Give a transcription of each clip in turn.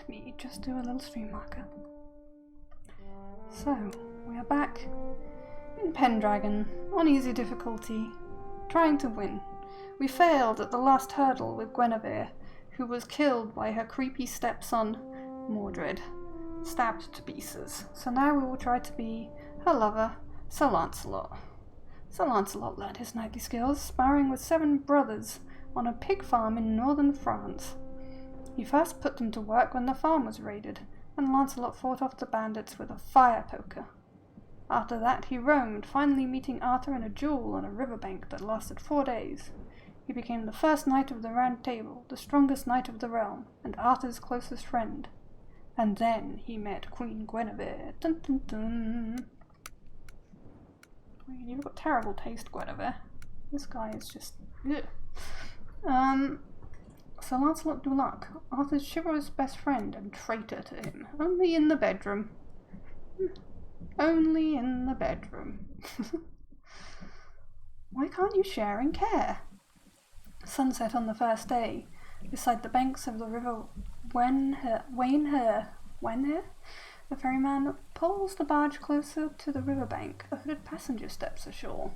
me just do a little stream marker. So, we are back in Pendragon, on easy difficulty, trying to win. We failed at the last hurdle with Guinevere, who was killed by her creepy stepson, Mordred, stabbed to pieces. So now we will try to be her lover, Sir Lancelot. Sir Lancelot learned his knightly skills, sparring with 7 brothers on a pig farm in northern France. He first put them to work when the farm was raided, and Lancelot fought off the bandits with a fire poker. After that he roamed, finally meeting Arthur in a duel on a riverbank that lasted 4 days. He became the first knight of the Round Table, the strongest knight of the realm, and Arthur's closest friend. And then he met Queen Guinevere. Dun dun dun. You've got terrible taste, Guinevere. This guy is just... ugh. Sir Lancelot du Lac, Arthur's chivalrous best friend and traitor to him. Only in the bedroom. Only in the bedroom. Why can't you share and care? Sunset on the first day, beside the banks of the river Wainher, the ferryman pulls the barge closer to the riverbank. A hooded passenger steps ashore.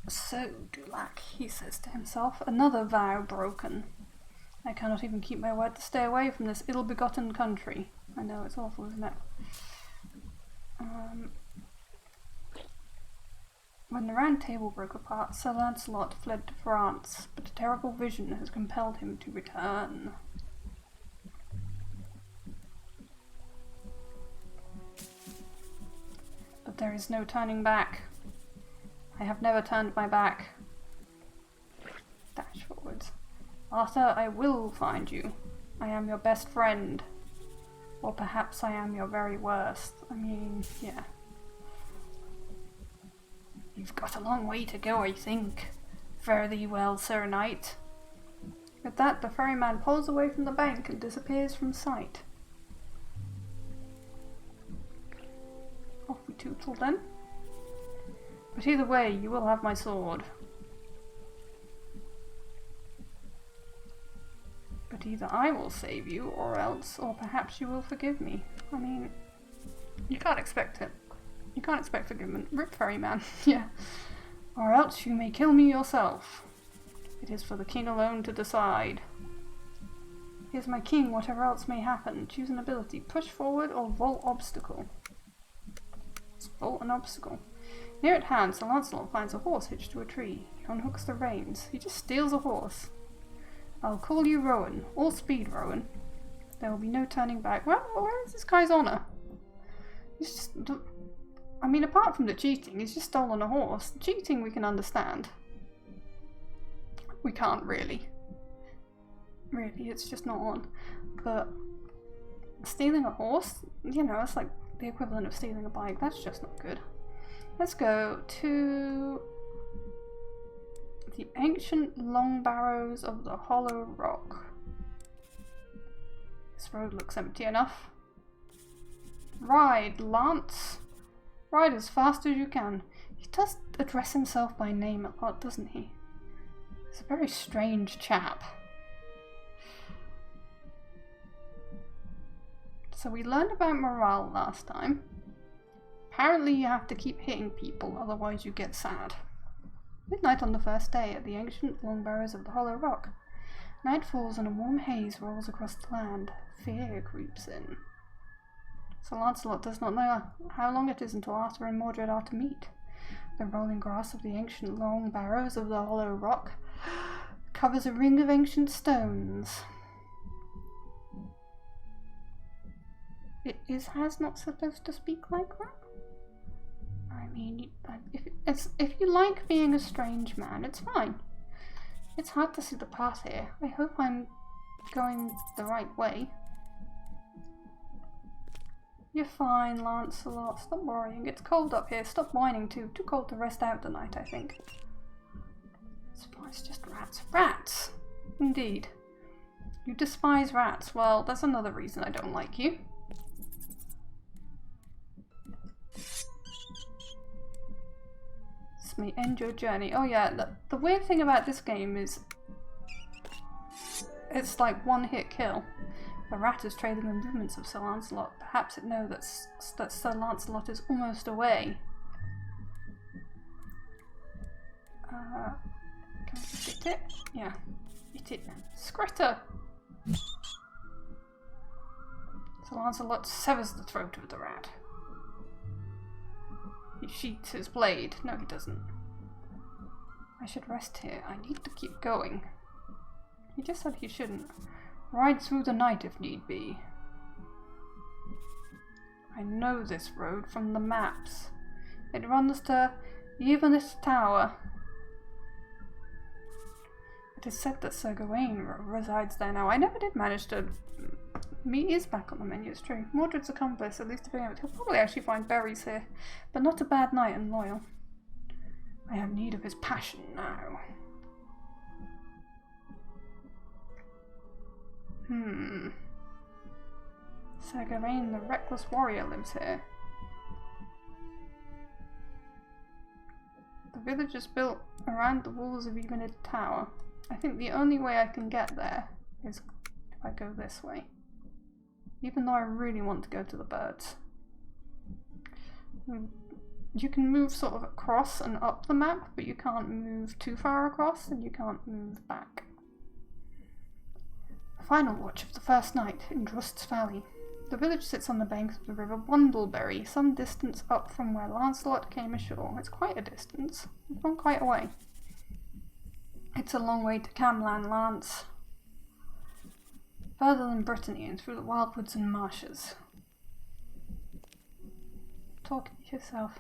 So, Dulac, he says to himself, another vow broken. I cannot even keep my word to stay away from this ill-begotten country. I know, it's awful, isn't it? When the Round Table broke apart, Sir Lancelot fled to France, but a terrible vision has compelled him to return. But there is no turning back. I have never turned my back. Dash forwards. Arthur, I will find you. I am your best friend. Or perhaps I am your very worst. I mean, yeah. You've got a long way to go, I think. Fare thee well, Sir Knight. With that, the ferryman pulls away from the bank and disappears from sight. Off we tootle then. But either way, you will have my sword. But either I will save you, or else, or perhaps you will forgive me. I mean, you can't expect it. You can't expect forgiveness. Rip ferryman, yeah. Or else you may kill me yourself. It is for the king alone to decide. He is my king, whatever else may happen. Choose an ability. Push forward or vault obstacle. Let's vault an obstacle. Near at hand, Sir Lancelot finds a horse hitched to a tree. He unhooks the reins. He just steals a horse. I'll call you Rowan. All speed, Rowan. There will be no turning back. Where is this guy's honour? He's just... I mean, apart from the cheating, he's just stolen a horse. The cheating we can understand. We can't really. Really, it's just not on. But stealing a horse, you know, it's like the equivalent of stealing a bike. That's just not good. Let's go to the ancient long barrows of the Hollow Rock. This road looks empty enough. Ride, Lance. Ride as fast as you can. He does address himself by name a lot, doesn't he? He's a very strange chap. So we learned about morale last time. Apparently you have to keep hitting people, otherwise you get sad. Midnight on the first day at the ancient long barrows of the Hollow Rock. Night falls and a warm haze rolls across the land. Fear creeps in. Sir Lancelot does not know how long it is until Arthur and Mordred are to meet. The rolling grass of the ancient long barrows of the Hollow Rock covers a ring of ancient stones. It is Has not supposed to speak like that? I mean, if you like being a strange man, it's fine. It's hard to see the path here. I hope I'm going the right way. You're fine, Lancelot. Stop worrying. It's cold up here. Stop whining too. Too cold to rest out tonight, I think. It's just rats. Rats! Indeed. You despise rats. Well, that's another reason I don't like you. This may end your journey. Oh yeah, the weird thing about this game is it's like one hit kill. The rat is trailing the movements of Sir Lancelot. Perhaps it knows that Sir Lancelot is almost away. Can I just hit it? Yeah. Hit it. Scritter! Sir Lancelot severs the throat of the rat. He sheaths his blade. No, he doesn't. I should rest here. I need to keep going. He just said he shouldn't. Ride through the night if need be. I know this road from the maps. It runs to Evenus Tower. It is said that Sir Gawain resides there now. I never did manage to... Meat is back on the menu, it's true. Mordred's accomplice, at least to begin with. He'll probably actually find berries here. But not a bad knight and loyal. I have need of his passion now. Sir Gawain, the reckless warrior, lives here. The village is built around the walls of Evenid Tower. I think the only way I can get there is if I go this way. Even though I really want to go to the birds. You can move sort of across and up the map, but you can't move too far across and you can't move back. The final watch of the first night in Drust's Valley. The village sits on the banks of the river Wandleberry, some distance up from where Lancelot came ashore. It's quite a distance. It's not quite a way. It's a long way to Camlan Lance. Further than Brittany and through the wildwoods and marshes. Talking to yourself.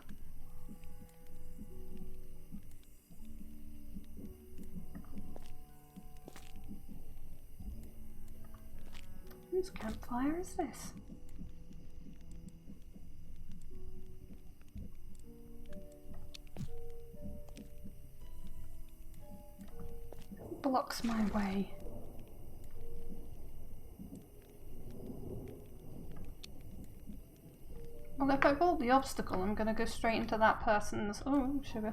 Whose campfire is this? Who blocks my way? Well, if I roll the obstacle, I'm going to go straight into that person's... Oh, sugar.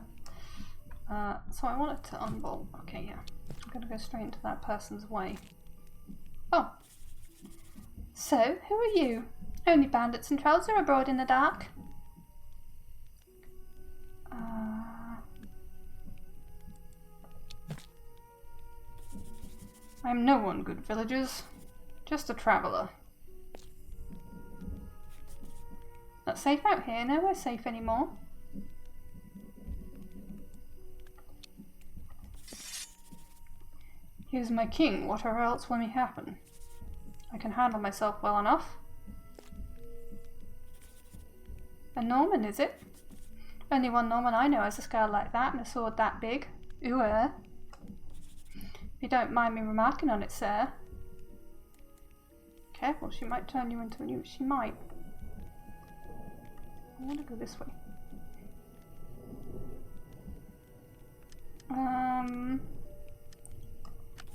So I want it to unbolt. Okay, yeah. I'm going to go straight into that person's way. Oh. So, who are you? Only bandits and trolls are abroad in the dark. I'm no one, good villagers. Just a traveller. Not safe out here, nowhere safe anymore. Here's my king, whatever else may happen. I can handle myself well enough. A Norman, is it? Only one Norman I know has a skull like that and a sword that big. Ooh, If you don't mind me remarking on it, sir. Careful, she might turn you into a new... She might. I want to go this way.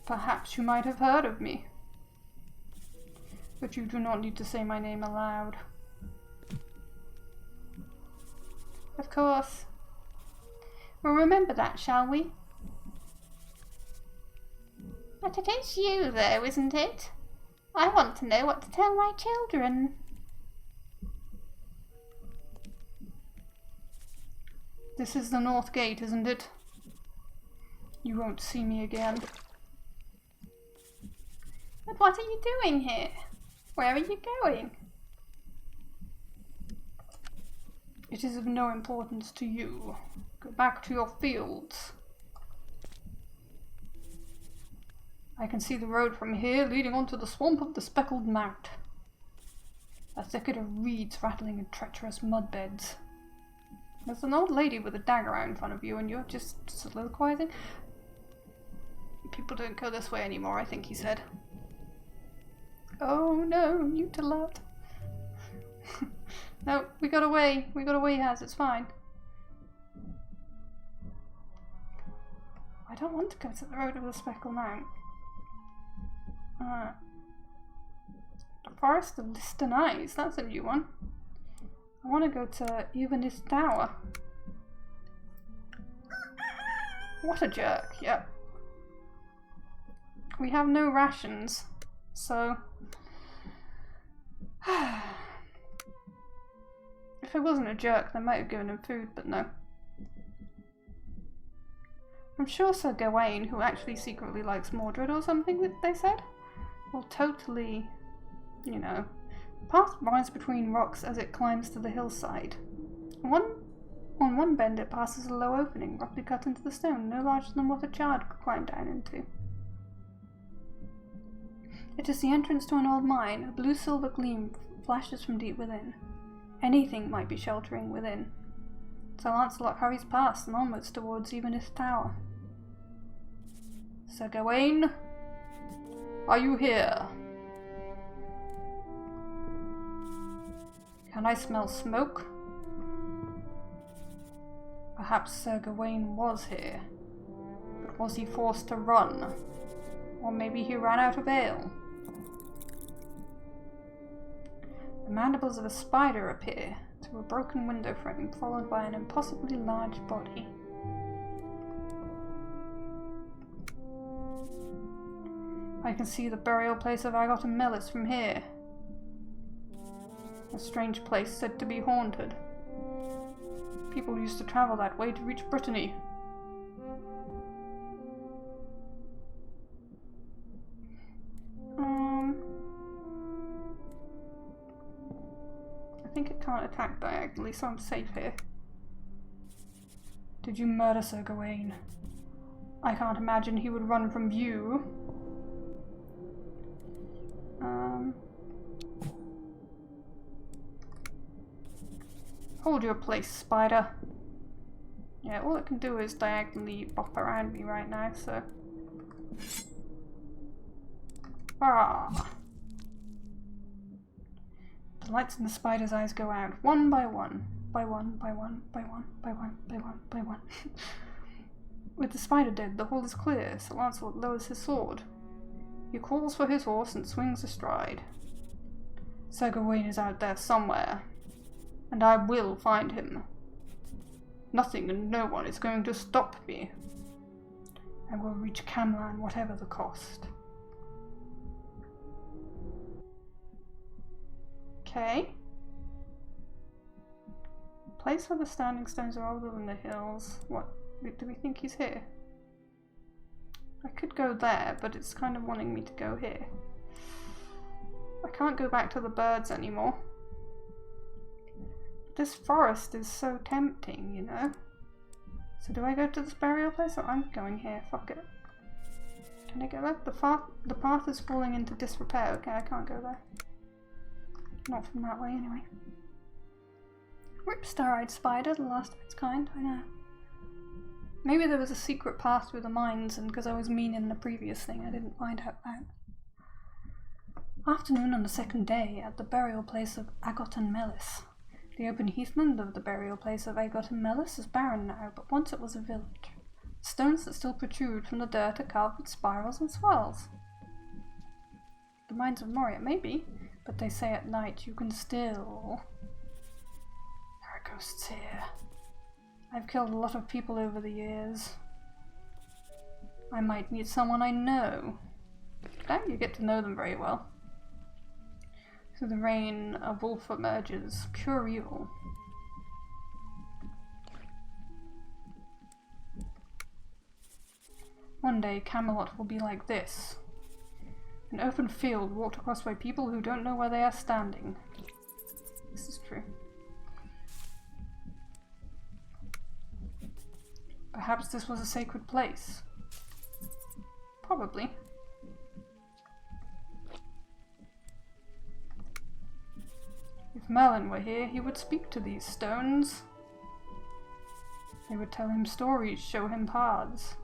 Perhaps you might have heard of me. But you do not need to say my name aloud. Of course. We'll remember that, shall we? But it is you, though, isn't it? I want to know what to tell my children. This is the North Gate, isn't it? You won't see me again. But what are you doing here? Where are you going? It is of no importance to you. Go back to your fields. I can see the road from here leading onto the swamp of the Speckled Mount. A thicket of reeds rattling in treacherous mud beds. There's an old lady with a dagger out in front of you and you're just soliloquizing. People don't go this way anymore, I think he said. Oh no, Nutalot. No, we got away. We got away, Haz, it's fine. I don't want to go to the road of the Speckled Mount. The Forest of Liston Eyes, that's a new one. I want to go to Evenus Tower. What a jerk, yep. We have no rations, so If I wasn't a jerk, they might have given him food, but no. I'm sure Sir Gawain, who actually secretly likes Mordred or something, they said, will totally, you know. The path rides between rocks as it climbs to the hillside. On one bend it passes a low opening, roughly cut into the stone, no larger than what a child could climb down into. It is the entrance to an old mine. A blue-silver gleam flashes from deep within. Anything might be sheltering within. Sir Lancelot hurries past and onwards towards Evenith Tower. Sir Gawain, are you here? Can I smell smoke? Perhaps Sir Gawain was here, but was he forced to run? Or maybe he ran out of ale? The mandibles of a spider appear through a broken window frame, followed by an impossibly large body. I can see the burial place of Agot and Melis from here. A strange place said to be haunted. People used to travel that way to reach Brittany. I think it can't attack diagonally, so I'm safe here. Did you murder Sir Gawain? I can't imagine he would run from view. Hold your place, spider. Yeah, all it can do is diagonally bop around me right now, so... Ah! The lights in the spider's eyes go out, one by one. By one, by one, by one, by one, by one, by one. With the spider dead, the hall is clear. Sir Lancelot lowers his sword. He calls for his horse and swings astride. Sir Gawain is out there somewhere, and I will find him. Nothing and no one is going to stop me. I will reach Camlan, whatever the cost. Okay. The place where the standing stones are older than the hills. What? Do we think he's here? I could go there, but it's kind of wanting me to go here. I can't go back to the birds anymore. This forest is so tempting, you know? So do I go to this burial place, or I'm going here? Fuck it. Can I go there? The path is falling into disrepair. Okay, I can't go there. Not from that way, anyway. Rip star-eyed spider, the last of its kind, I know. Maybe there was a secret path through the mines, and because I was mean in the previous thing, I didn't find out that. Afternoon on the second day, at the burial place of Agot and Melis. The open heathland of the burial place of Agot and Melis is barren now, but once it was a village. Stones that still protrude from the dirt are carved with spirals and swirls. The mines of Moria, maybe, but they say at night you can still... There are ghosts here. I've killed a lot of people over the years. I might meet someone I know. Don't you get to know them very well. Through the rain, a wolf emerges, pure evil. One day, Camelot will be like this. An open field walked across by people who don't know where they are standing. This is true. Perhaps this was a sacred place. Probably. If Merlin were here, he would speak to these stones. They would tell him stories, show him paths.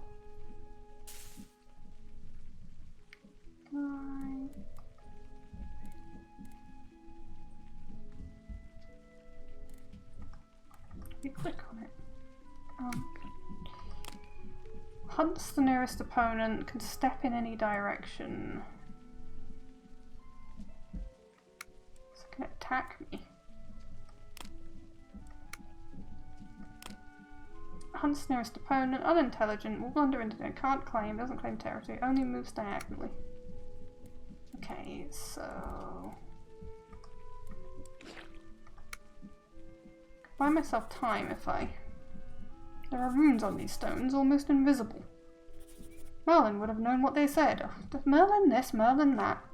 We click on it. Hunts the nearest opponent, can step in any direction. So it can attack me. Hunts nearest opponent, unintelligent, will blunder into it, can't claim, doesn't claim territory, only moves diagonally. Okay, so... buy myself time if I... There are runes on these stones, almost invisible. Merlin would have known what they said. Oh, Merlin this, Merlin that.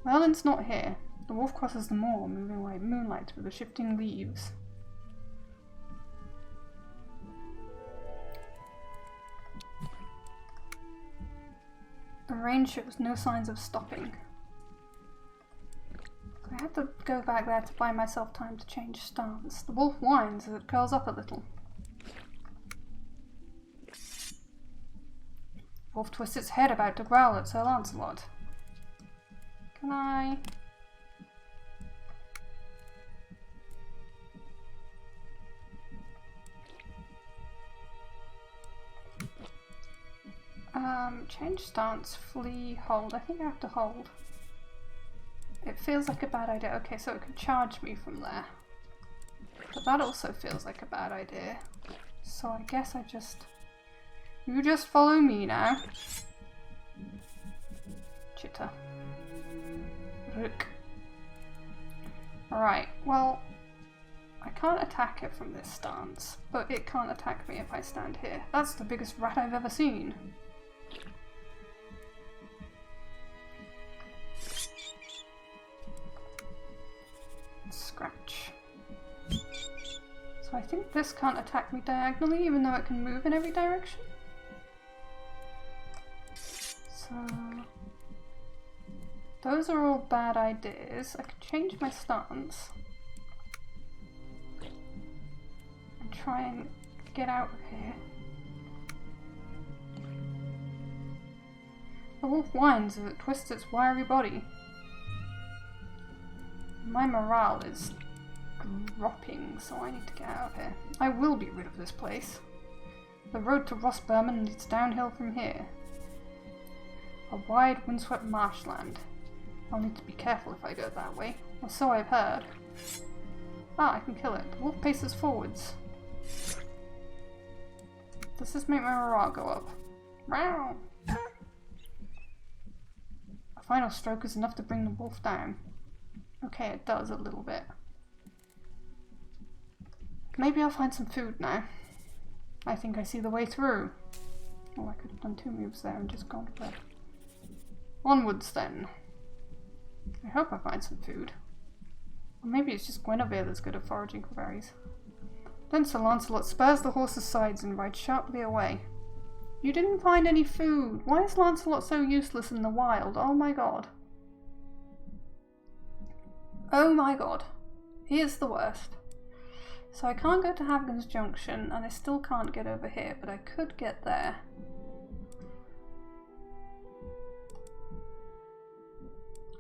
Merlin's not here. The wolf crosses the moor, moving like moonlight through the shifting leaves. The rain shows no signs of stopping. I have to go back there to buy myself time to change stance. The wolf whines as it curls up a little. The wolf twists its head about to growl at Sir Lancelot. Can I... change stance, flee, hold. I think I have to hold. It feels like a bad idea. Okay, so it can charge me from there. But that also feels like a bad idea. So I guess I just... You just follow me now. Chitter. Rook. Alright, well... I can't attack it from this stance, but it can't attack me if I stand here. That's the biggest rat I've ever seen. Scratch. So I think this can't attack me diagonally, even though it can move in every direction. So... Those are all bad ideas. I could change my stance. And try and get out of here. The wolf whines as it twists its wiry body. My morale is dropping, so I need to get out of here. I will be rid of this place. The road to Rossberman leads downhill from here. A wide, windswept marshland. I'll need to be careful if I go that way, or so I've heard. Ah, I can kill it. The wolf paces forwards. Does this make my morale go up? Meow! A final stroke is enough to bring the wolf down. Okay, it does a little bit. Maybe I'll find some food now. I think I see the way through. Oh, I could have done 2 moves there and just gone for it. Onwards then. I hope I find some food. Or maybe it's just Guinevere that's good at foraging for berries. Then Sir Lancelot spurs the horse's sides and rides sharply away. You didn't find any food! Why is Lancelot so useless in the wild? Oh my god. Oh my god. He is the worst. So I can't go to Havigan's Junction, and I still can't get over here, but I could get there.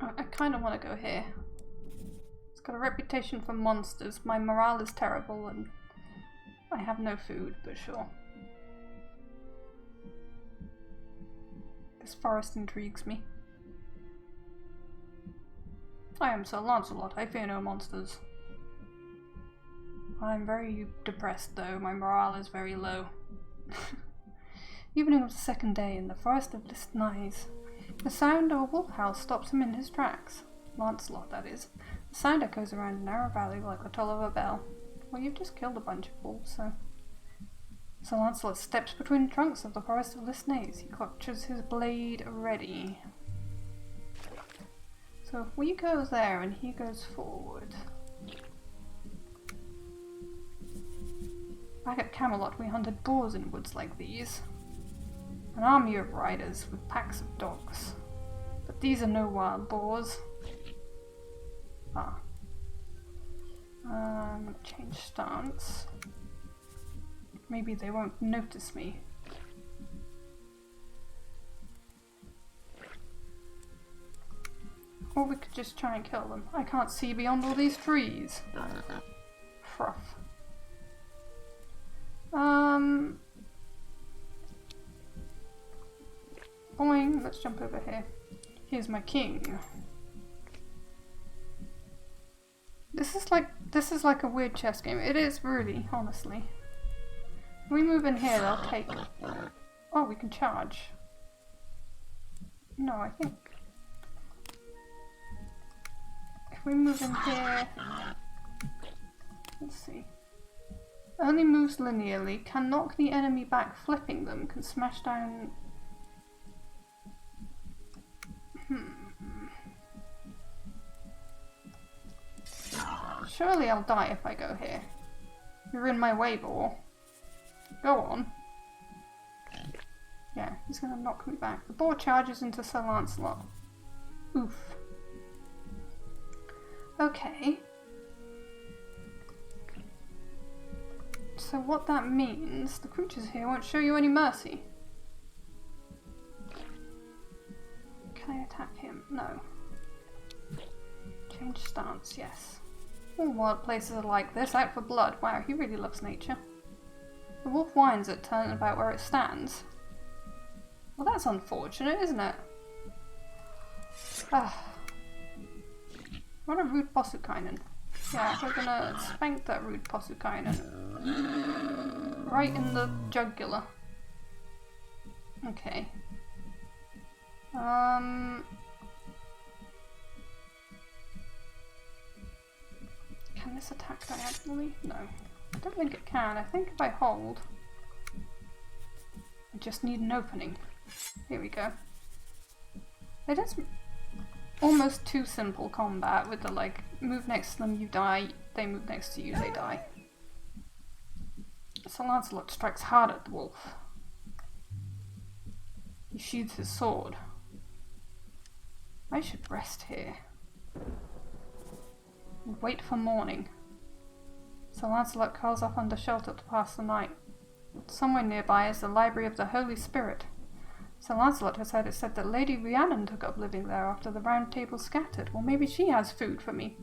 I kind of want to go here. It's got a reputation for monsters. My morale is terrible, and I have no food, but sure. This forest intrigues me. I am Sir Lancelot. I fear no monsters. I'm very depressed though. My morale is very low. Evening of the second day in the forest of Listnise. The sound of a wolf howl stops him in his tracks. Lancelot, that is. The sound echoes around a narrow valley like the toll of a bell. Well, you've just killed a bunch of wolves, so... Sir Lancelot steps between the trunks of the forest of Listnise. He clutches his blade ready. So if we go there and he goes forward... Back at Camelot we hunted boars in woods like these. An army of riders with packs of dogs. But these are no wild boars. Ah. Change stance. Maybe they won't notice me. Or we could just try and kill them. I can't see beyond all these trees. Fruff. Boing, let's jump over here. Here's my king. This is like a weird chess game. It is really, honestly. If we move in here, they'll take... Oh, we can charge. No, I think... If we move in here... Let's see. Only moves linearly. Can knock the enemy back flipping them. Can smash down... Surely I'll die if I go here. You're in my way, boar. Go on. Yeah, he's gonna knock me back. The boar charges into Sir Lancelot. Oof. Okay. So what that means, the creatures here won't show you any mercy. Can I attack him? No. Change stance, yes. All wild places are like this, out for blood. Wow, he really loves nature. The wolf whines at turn about where it stands. Well, that's unfortunate, isn't it? Ah. What a rude Possukainen. Yeah, we're gonna spank that rude Possukainen. Right in the jugular. Okay. Can this attack diagonally? No. I don't think it can. I think if I hold... I just need an opening. Here we go. It is almost too simple combat with the like, move next to them, you die, they move next to you, they die. Sir Lancelot strikes hard at the wolf. He sheathes his sword. I should rest here. And wait for morning. Sir Lancelot curls up under shelter to pass the night. Somewhere nearby is the Library of the Holy Spirit. Sir Lancelot has heard it said that Lady Rhiannon took up living there after the Round Table scattered. Well, maybe she has food for me.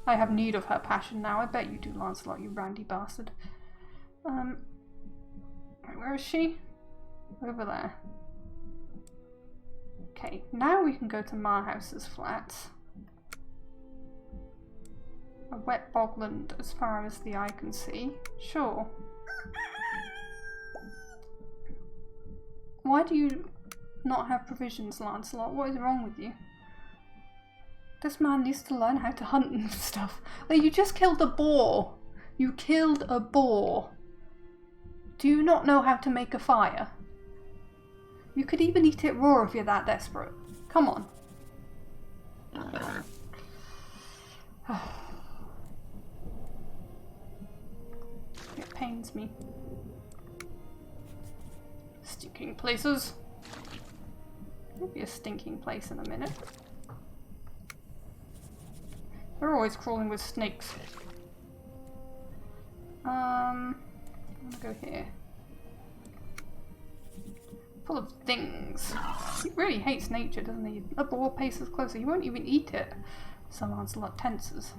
I have need of her passion now. I bet you do, Lancelot, you randy bastard. Where is she? Over there. Okay, now we can go to Marhouse's flats. A wet bogland as far as the eye can see. Sure. Why do you not have provisions, Lancelot? What is wrong with you? This man needs to learn how to hunt and stuff. Like, you just killed a boar. You killed a boar. Do you not know how to make a fire? You could even eat it raw if you're that desperate. Come on. It pains me. Stinking places. There'll be a stinking place in a minute. They're always crawling with snakes. I'm gonna go here. Full of things. He really hates nature, doesn't he? A boar paces closer. He won't even eat it. Sir Lancelot tenses.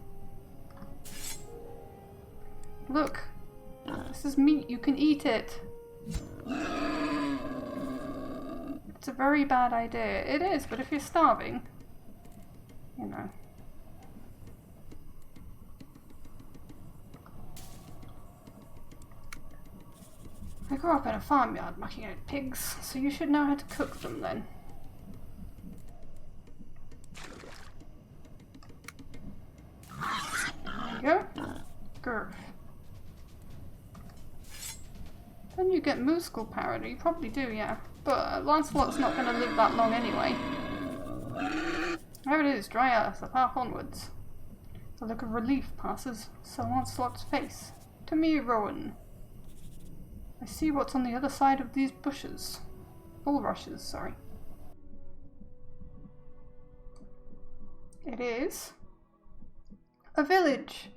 Look. This is meat. You can eat it. It's a very bad idea. It is, but if you're starving, you know. I grew up in a farmyard mucking out pigs, so you should know how to cook them then. There you go. Grr. Then you get musical parody. You probably do, yeah. But Lancelot's not going to live that long anyway. There it is, dry earth, a path onwards. A look of relief passes Sir Lancelot's face. To me, Rowan. I see what's on the other side of these bushes. Bulrushes, sorry. It is a village.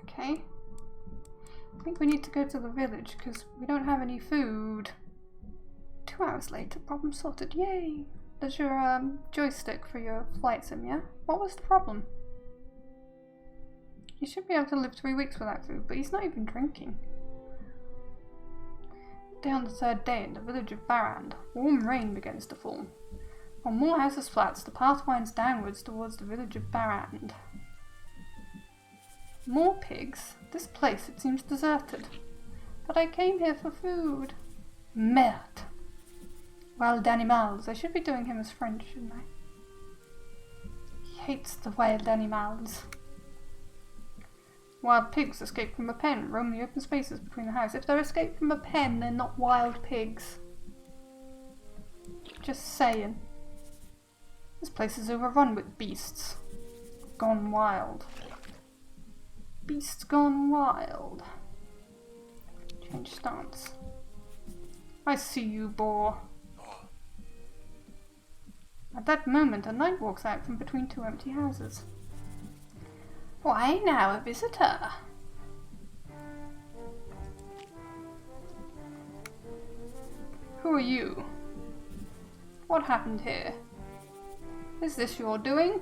Okay. I think we need to go to the village because we don't have any food. 2 hours later, problem sorted. Yay! There's your joystick for your flight sim, yeah? What was the problem? He should be able to live 3 weeks without food, but he's not even drinking. Day on the 3rd day in the village of Barrand, warm rain begins to fall. On Morehouse's flats, the path winds downwards towards the village of Barrand. More pigs? This place, it seems deserted. But I came here for food. Merde. Wild animals. I should be doing him as French, shouldn't I? He hates the wild animals. Wild pigs escaped from a pen, roam the open spaces between the houses. If they're escaped from a pen, they're not wild pigs. Just saying. This place is overrun with beasts. Gone wild. Beasts gone wild. Change stance. I see you, boar. At that moment, a knight walks out from between two empty houses. Why now, a visitor? Who are you? What happened here? Is this your doing?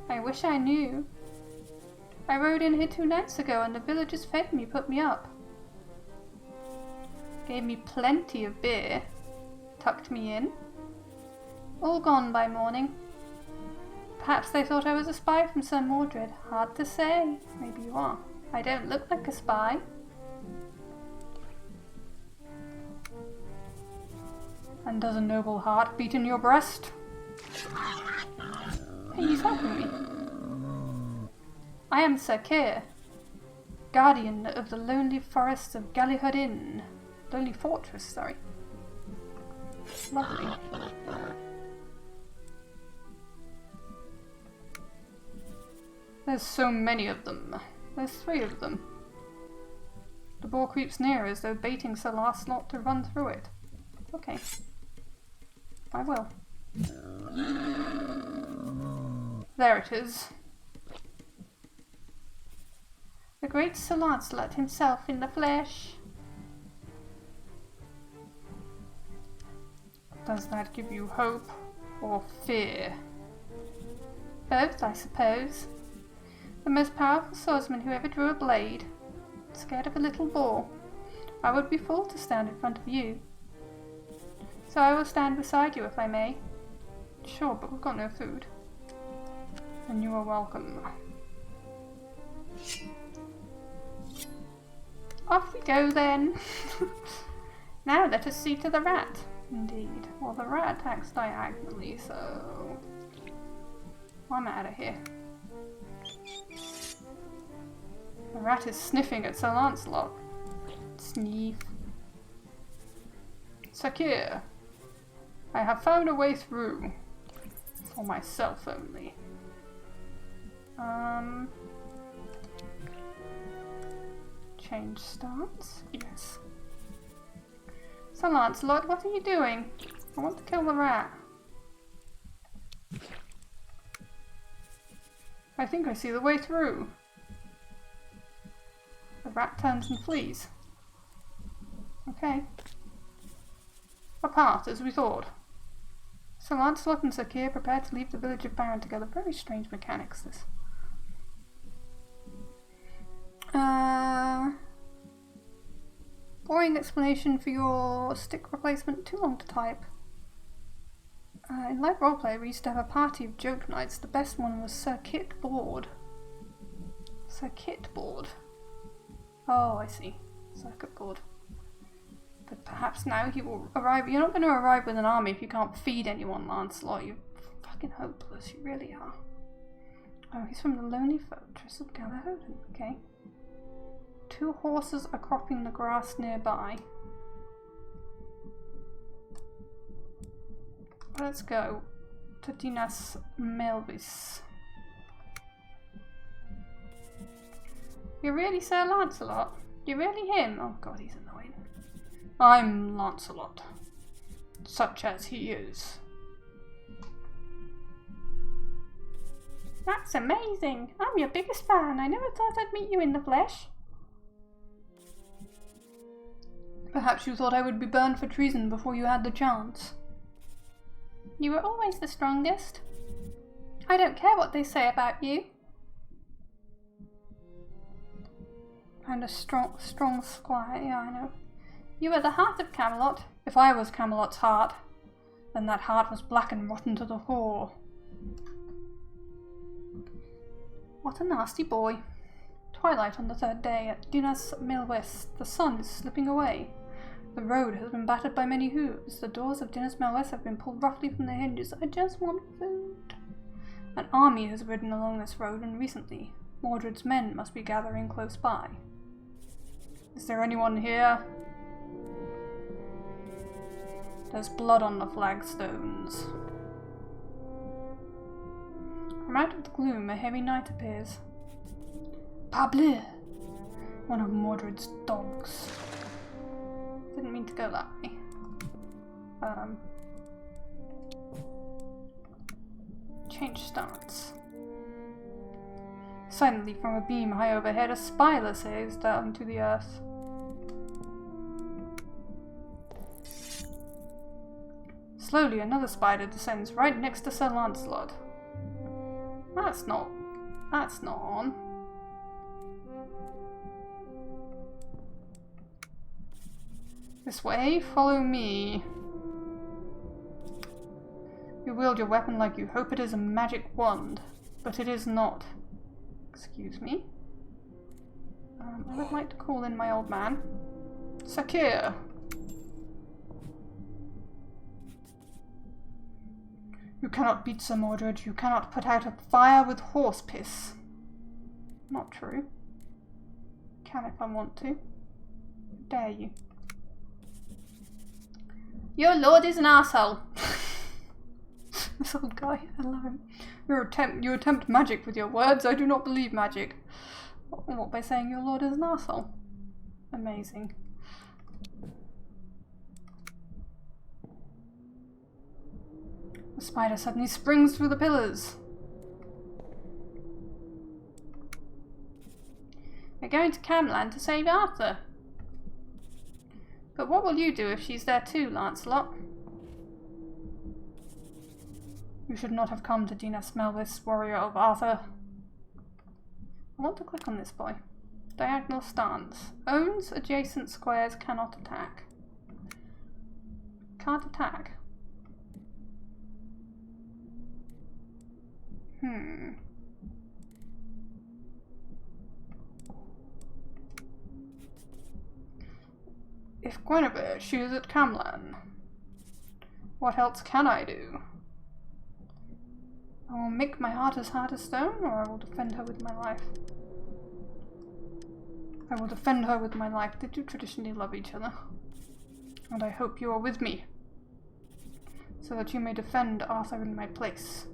I wish I knew. I rode in here 2 nights ago and the villagers fed me, put me up. Gave me plenty of beer. Tucked me in. All gone by morning. Perhaps they thought I was a spy from Sir Mordred. Hard to say. Maybe you are. I don't look like a spy. And does a noble heart beat in your breast? Hey, he's helping me. I am Sir Keir, guardian of the lonely forests of Gallihud. Lonely fortress, sorry. Lovely. There's so many of them. There's 3 of them. The boar creeps near as though baiting Sir Lancelot to run through it. Okay. I will. There it is. The great Sir Lancelot himself in the flesh. Does that give you hope or fear? Both, I suppose. The most powerful swordsman who ever drew a blade. Scared of a little boar. I would be fool to stand in front of you. So I will stand beside you if I may. Sure, but we've got no food. And you are welcome. Off we go then. Now let us see to the rat. Indeed. Well, the rat attacks diagonally, so I'm out of here. The rat is sniffing at Sir Lancelot. Sniff. Sir Keir, I have found a way through. For myself only. Change stance? Yes. Sir Lancelot, what are you doing? I want to kill the rat. I think I see the way through. The rat turns and flees. Okay. Apart, as we thought. Sir Lancelot and Sir Keir prepared to leave the village of Baron together. Very strange mechanics, this. Boring explanation for your stick replacement. Too long to type. In live roleplay, we used to have a party of joke nights. The best one was Sir Kit Board. Sir Kit Board. Oh, I see. Circuit board. But perhaps now he will arrive. You're not going to arrive with an army if you can't feed anyone, Lancelot. You're fucking hopeless. You really are. Oh, he's from the lonely fortress of Gallihud. Okay. 2 horses are cropping the grass nearby. Let's go to Dinas Melvis. You're really Sir Lancelot? You're really him? Oh god, he's annoying. I'm Lancelot. Such as he is. That's amazing! I'm your biggest fan. I never thought I'd meet you in the flesh. Perhaps you thought I would be burned for treason before you had the chance. You were always the strongest. I don't care what they say about you. And a strong squire, yeah, I know. You were the heart of Camelot. If I was Camelot's heart, then that heart was black and rotten to the core. What a nasty boy. Twilight on the 3rd day at Dinas Melwest. The sun is slipping away. The road has been battered by many hooves. The doors of Dinas Melwest have been pulled roughly from their hinges. I just want food. An army has ridden along this road, and recently Mordred's men must be gathering close by. Is there anyone here? There's blood on the flagstones. From out of the gloom, a heavy knight appears. Parbleu! One of Mordred's dogs. Didn't mean to go that way. Change stance. Silently from a beam high overhead, a spider sails down to the earth. Slowly, another spider descends right next to Sir Lancelot. That's not on. This way, follow me. You wield your weapon like you hope it is a magic wand, but it is not. Excuse me. I would like to call in my old man. Sakir! You cannot beat Sir Mordred. You cannot put out a fire with horse piss. Not true. Can if I want to. Dare you. Your lord is an arsehole. This old guy, I love him. You attempt magic with your words. I do not believe magic. What, by saying your lord is an arsehole? Amazing. The spider suddenly springs through the pillars. We're going to Camland to save Arthur. But what will you do if she's there too, Lancelot? You should not have come to Dina Smelvis, warrior of Arthur. I want to click on this boy. Diagonal stance. Owns adjacent squares, cannot attack. Can't attack. If Guinevere, she is at Camlan. What else can I do? I will make my heart as hard as stone, or I will defend her with my life. I will defend her with my life. They do traditionally love each other. And I hope you are with me, so that you may defend Arthur in my place.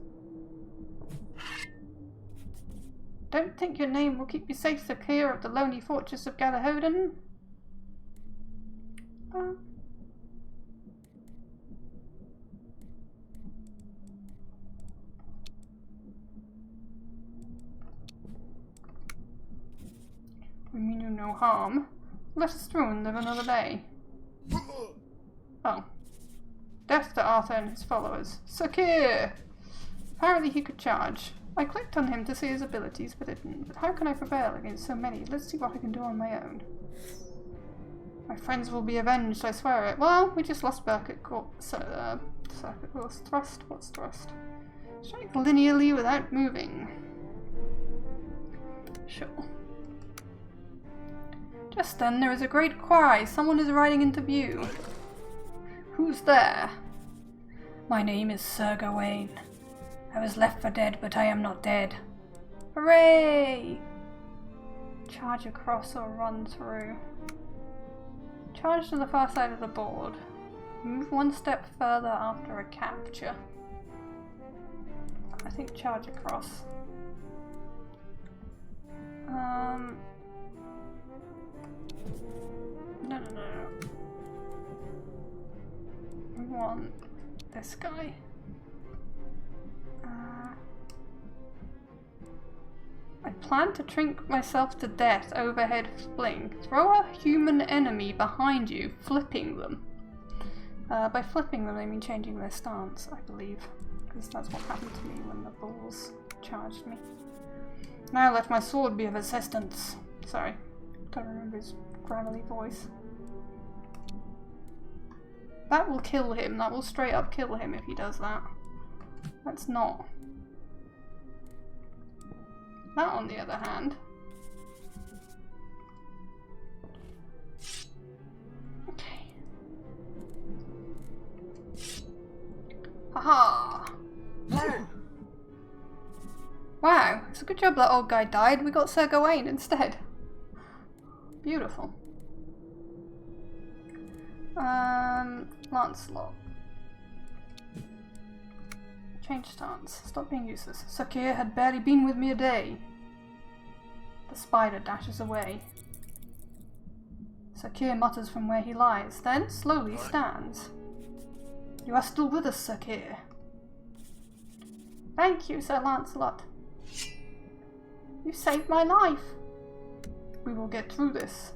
Don't think your name will keep you safe so clear of the lonely fortress of Galahoden. We mean you no harm. Let us through and live another day. Oh. Death to Arthur and his followers. Sakir! Apparently he could charge. I clicked on him to see his abilities, but it didn't. But how can I prevail against so many? Let's see what I can do on my own. My friends will be avenged, I swear it. Well, we just lost circuit course. Thrust? What's thrust? Strike linearly without moving. Sure. Just then, there is a great cry. Someone is riding into view. Who's there? My name is Sir Gawain. I was left for dead, but I am not dead. Hooray! Charge across or run through. Charge to the far side of the board. Move one step further after a capture. I think charge across. No. We want this guy. I plan to drink myself to death overhead fling. Throw a human enemy behind you, flipping them. By flipping them, I mean changing their stance, I believe. Because that's what happened to me when the bulls charged me. Now let my sword be of assistance. Sorry, don't remember his gravelly voice. That will kill him. That will straight up kill him if he does that. That's not. That, on the other hand. Okay. Haha! Good job that old guy died. We got Sir Gawain instead. Beautiful. Lancelot. Change stance. Stop being useless. Sir Keir had barely been with me a day. The spider dashes away. Sir Keir mutters from where he lies, then slowly stands. You are still with us, Sir Keir. Thank you, Sir Lancelot. You saved my life. We will get through this.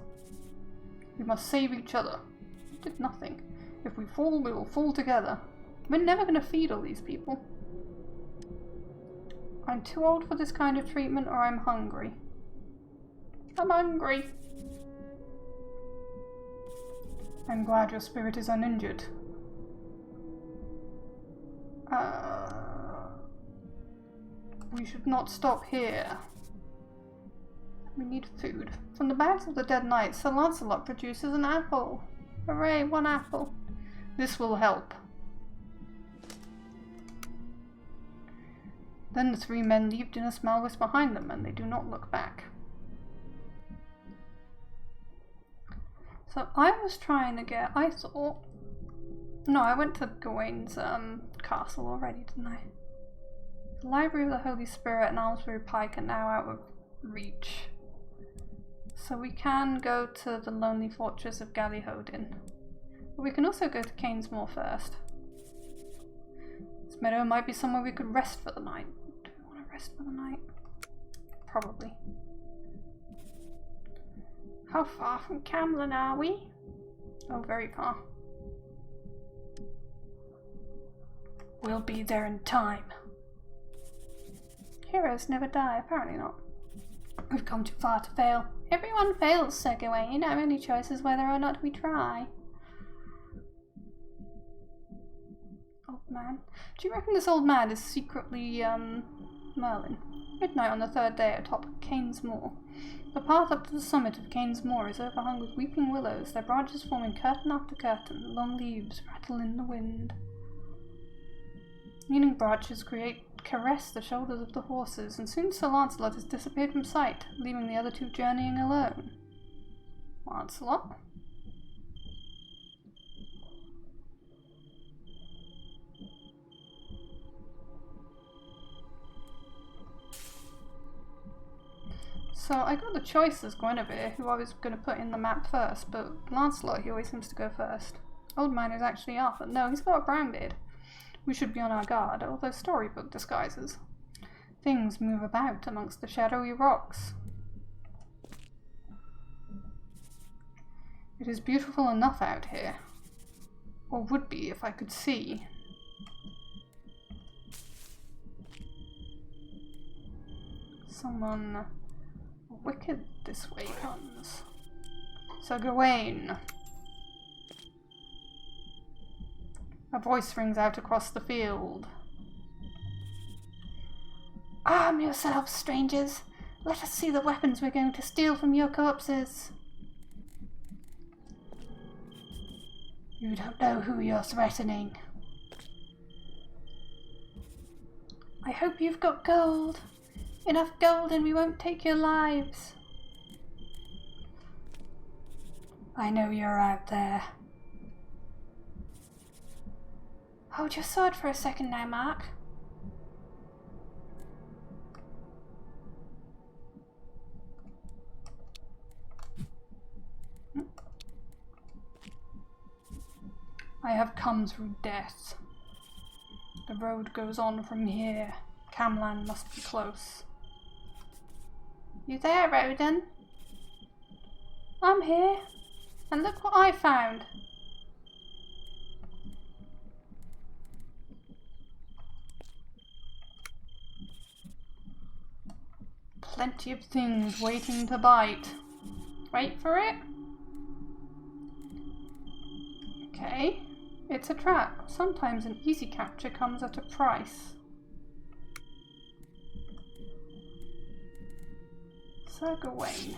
We must save each other. We did nothing. If we fall, we will fall together. We're never going to feed all these people. I'm too old for this kind of treatment, or I'm hungry. I'm hungry. I'm glad your spirit is uninjured. We should not stop here. We need food. From the bags of the dead knights, Sir Lancelot produces an apple. Hooray, 1 apple. This will help. Then the 3 men leave Dinas Malvis behind them, and they do not look back. So I was trying to get, I thought... No, I went to Gawain's castle already, didn't I? The Library of the Holy Spirit and Almsbury Pike are now out of reach. So we can go to the lonely fortress of Galleyhodin. But we can also go to Canesmore first. This meadow might be somewhere we could rest for the night. Do we want to rest for the night? Probably. How far from Camlin are we? Oh, very far. We'll be there in time. Heroes never die, apparently not. We've come too far to fail. Everyone fails, Sir Gawain. Our only choice is whether or not we try. Old man. Do you reckon this old man is secretly, Merlin? Midnight on the 3rd day atop Canesmore. The path up to the summit of Canesmore is overhung with weeping willows, their branches forming curtain after curtain. Long leaves rattle in the wind. Leaning branches caress the shoulders of the horses, and soon Sir Lancelot has disappeared from sight, leaving the other 2 journeying alone. Lancelot? So I got the choice as Guinevere, who I was going to put in the map first, but Lancelot, he always seems to go first. Old man is actually Arthur. No, he's got a brown beard. We should be on our guard, although storybook disguises. Things move about amongst the shadowy rocks. It is beautiful enough out here. Or would be if I could see. Someone wicked this way comes. Sir Gawain. A voice rings out across the field. Arm yourselves, strangers. Let us see the weapons we're going to steal from your corpses. You don't know who you're threatening. I hope you've got gold. Enough gold and we won't take your lives. I know you're out there. Hold your sword for a second now, Mark. I have come through death. The road goes on from here. Camlan must be close. You there, Roden? I'm here. And look what I found. Plenty of things waiting to bite. Wait for it. Okay. It's a trap. Sometimes an easy capture comes at a price. Sir Gawain.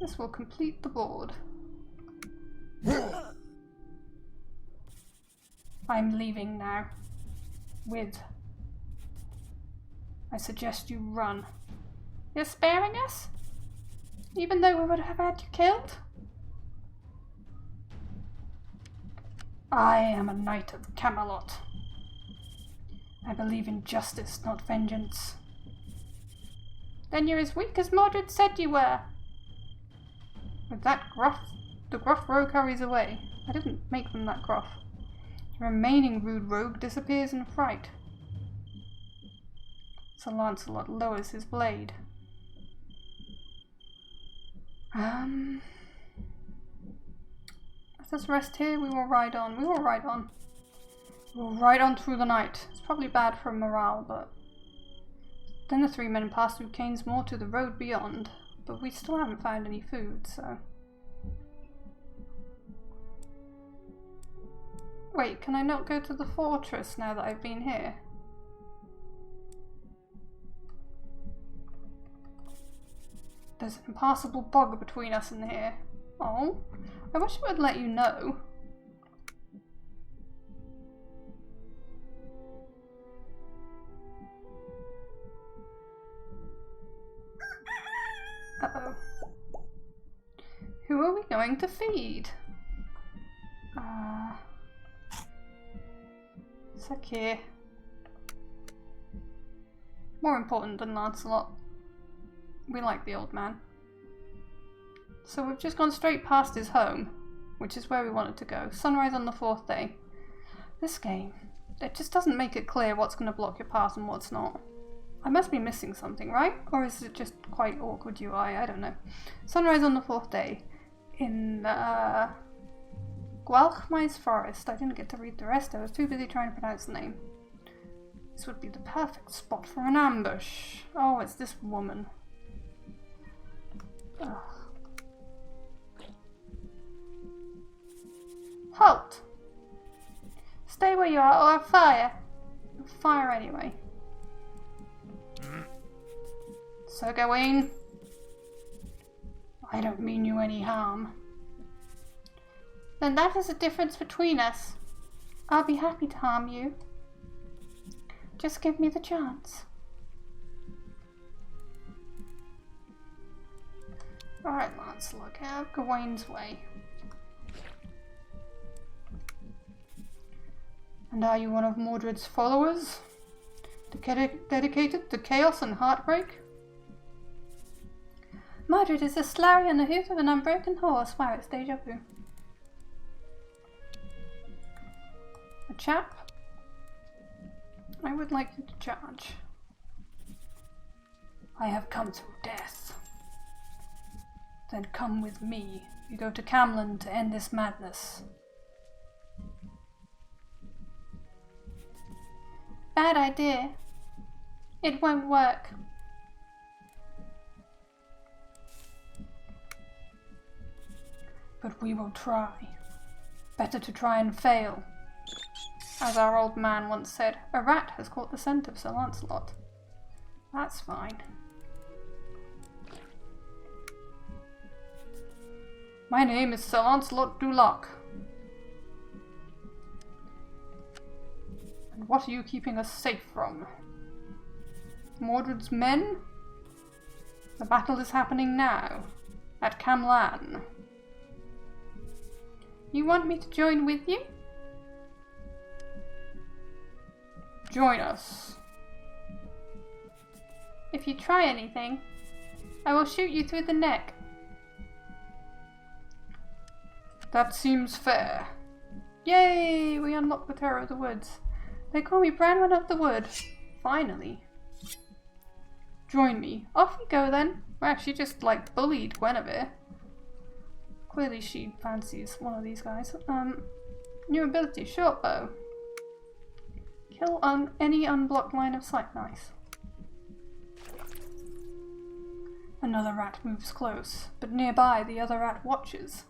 This will complete the board. I'm leaving now. With I suggest you run. You're sparing us? Even though we would have had you killed? I am a knight of Camelot. I believe in justice, not vengeance. Then you're as weak as Mordred said you were. With that the gruff rogue hurries away. I didn't make them that gruff. The remaining rude rogue disappears in fright. Sir Lancelot lowers his blade. Let us rest here, we will ride on. We will ride on. We will ride on through the night. It's probably bad for morale, but... Then the three men passed through Cain's Moor to the road beyond, but we still haven't found any food, so... Wait, can I not go to the fortress now that I've been here? There's an impassable bog between us and here. Oh, I wish it would let you know. Uh-oh. Who are we going to feed? Sakir. More important than Lancelot. We like the old man. So we've just gone straight past his home, which is where we wanted to go. Sunrise on the 4th day. This game, it just doesn't make it clear what's going to block your path and what's not. I must be missing something, right? Or is it just quite awkward UI? I don't know. Sunrise on the 4th day. In Gualchmai's forest. I didn't get to read the rest. I was too busy trying to pronounce the name. This would be the perfect spot for an ambush. Oh, it's this woman. Ugh. Halt! Stay where you are or I'll fire. I'll fire anyway. Sir Gawain, I don't mean you any harm. Then that is the difference between us. I'll be happy to harm you. Just give me the chance. Alright, Lancelot, get out of Gawain's way. And are you one of Mordred's followers? Dedicated to chaos and heartbreak? Mordred is a slurry on the hoof of an unbroken horse. Wow, it's deja vu. A chap? I would like you to charge. I have come through death. Then come with me. We go to Camlan to end this madness. Bad idea. It won't work. But we will try. Better to try and fail. As our old man once said, a rat has caught the scent of Sir Lancelot. That's fine. My name is Sir Lancelot du Lac. And what are you keeping us safe from? Mordred's men? The battle is happening now, at Camlan. You want me to join with you? Join us. If you try anything, I will shoot you through the neck. That seems fair. Yay! We unlocked the Terror of the Woods. They call me Branwen of the Wood. Finally. Join me. Off we go then. Wow, she just like bullied Guinevere. Clearly she fancies one of these guys. New ability, short bow. Kill on any unblocked line of sight. Nice. Another rat moves close, but nearby the other rat watches.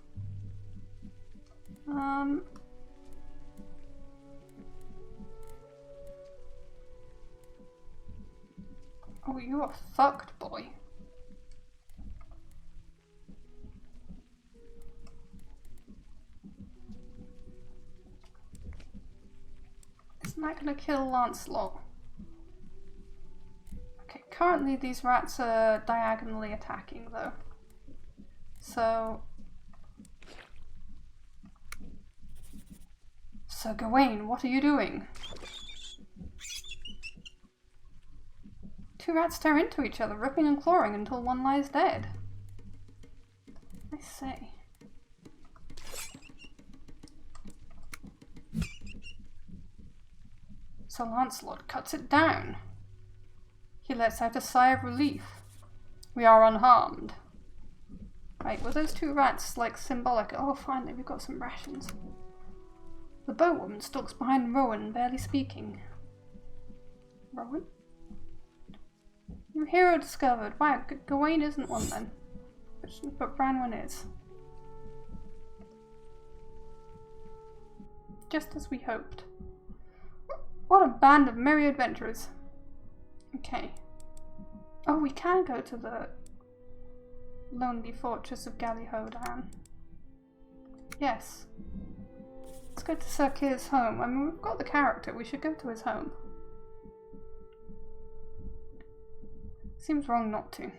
Oh, you are fucked, boy. Isn't that gonna kill Lancelot? currently these rats are diagonally attacking though. So Sir Gawain, what are you doing? Two rats tear into each other, ripping and clawing until one lies dead. I say. Sir Lancelot cuts it down. He lets out a sigh of relief. We are unharmed. Right, were those two rats like symbolic? Oh, finally, we've got some rations. The bowwoman stalks behind Rowan, barely speaking. Rowan? New hero discovered. Wow, Gawain isn't one then. But Branwen is. Just as we hoped. What a band of merry adventurers. Okay. Oh, we can go to the lonely fortress of Galleyhodan. Yes. Let's go to Sir Keir's home. I mean, we've got the character. We should go to his home. Seems wrong not to.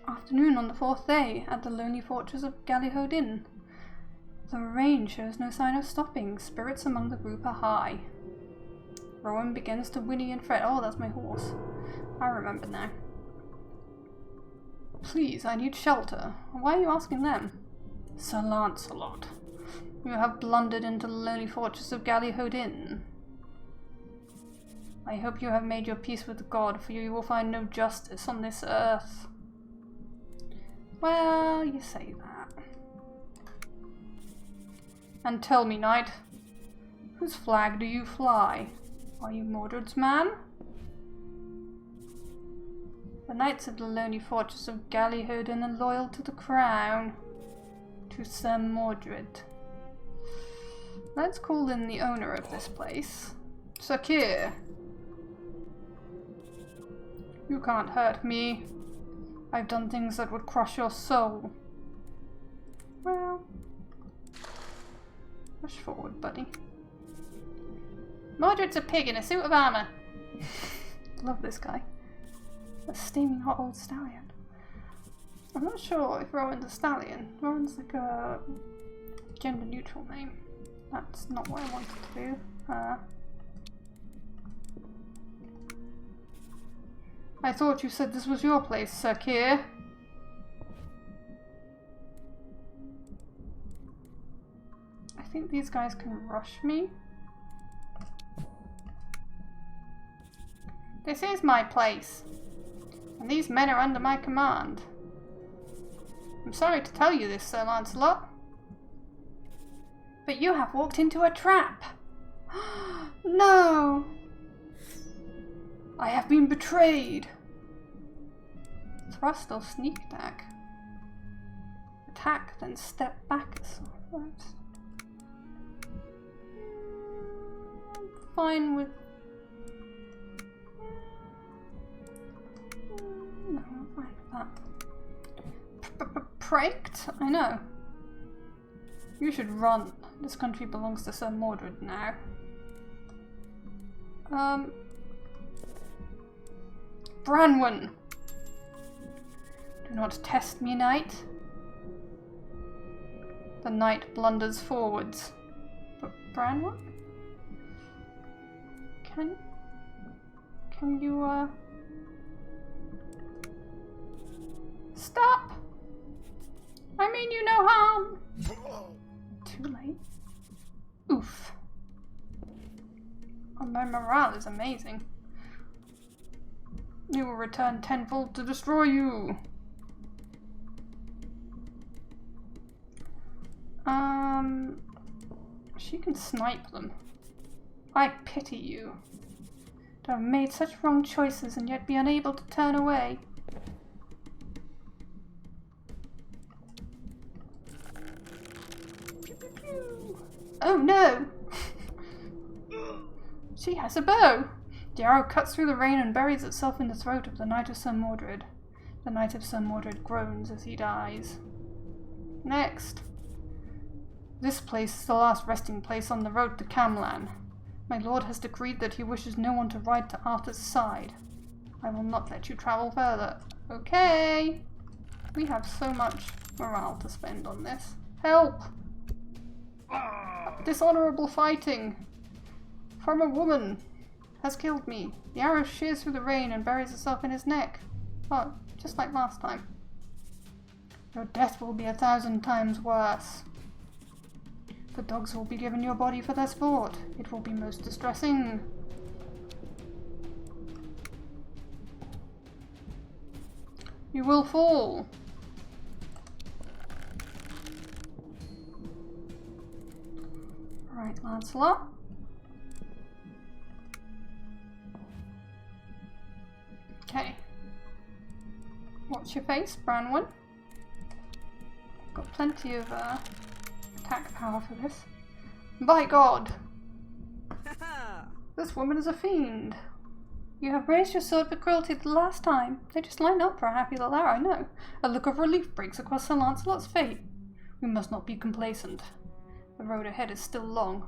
Afternoon on the fourth day at the lonely fortress of Galleyhodan. The rain shows no sign of stopping. Spirits among the group are high. Rowan begins to whinny and fret. Oh, that's my horse. I remember now. Please, I need shelter. Why are you asking them? Sir Lancelot, you have blundered into the lonely fortress of Galleyhodan. I hope you have made your peace with God, for you will find no justice on this earth. Well, you say that. And tell me, knight, whose flag do you fly? Are you Mordred's man? The knights of the lonely fortress of Galleyhodan are loyal to the crown. To Sir Mordred. Let's call in the owner of this place. Sir Keir. You can't hurt me. I've done things that would crush your soul. Well, push forward, buddy. Mordred's a pig in a suit of armour. Love this guy. A steaming hot old stallion. I'm not sure if Rowan's a stallion. Rowan's like a gender neutral name. That's not what I wanted to do. I thought you said this was your place, Sir Keir. I think these guys can rush me. This is my place, and these men are under my command. I'm sorry to tell you this, Sir Lancelot, but you have walked into a trap. No! I have been betrayed. Thrust or sneak attack? Attack, then step back. I'm fine with... No, I'm fine with that. Pranked? I know. You should run. This country belongs to Sir Mordred now. Branwen! Do not test me, knight. The knight blunders forwards. But Branwen? Can you, stop! I mean you no harm! Too late. Oof. Oh, my morale is amazing. We will return tenfold to destroy you. She can snipe them. I pity you. To have made such wrong choices and yet be unable to turn away. Pew, pew, pew. Oh no! She has a bow! The arrow cuts through the rain and buries itself in the throat of the Knight of Sir Mordred. The Knight of Sir Mordred groans as he dies. Next. This place is the last resting place on the road to Camlan. My lord has decreed that he wishes no one to ride to Arthur's side. I will not let you travel further. Okay. We have so much morale to spend on this. Help! Dishonorable fighting from a woman has killed me. The arrow shears through the rein and buries itself in his neck. Oh, just like last time. Your death will be 1,000 times worse. The dogs will be given your body for their sport. It will be most distressing. You will fall. Right, Lancelot. Okay. Watch your face, Branwen. Got plenty of attack power for this. By God! This woman is a fiend. You have raised your sword for cruelty the last time. They just line up for a happy little hour, I know. A look of relief breaks across Sir Lancelot's fate. We must not be complacent. The road ahead is still long.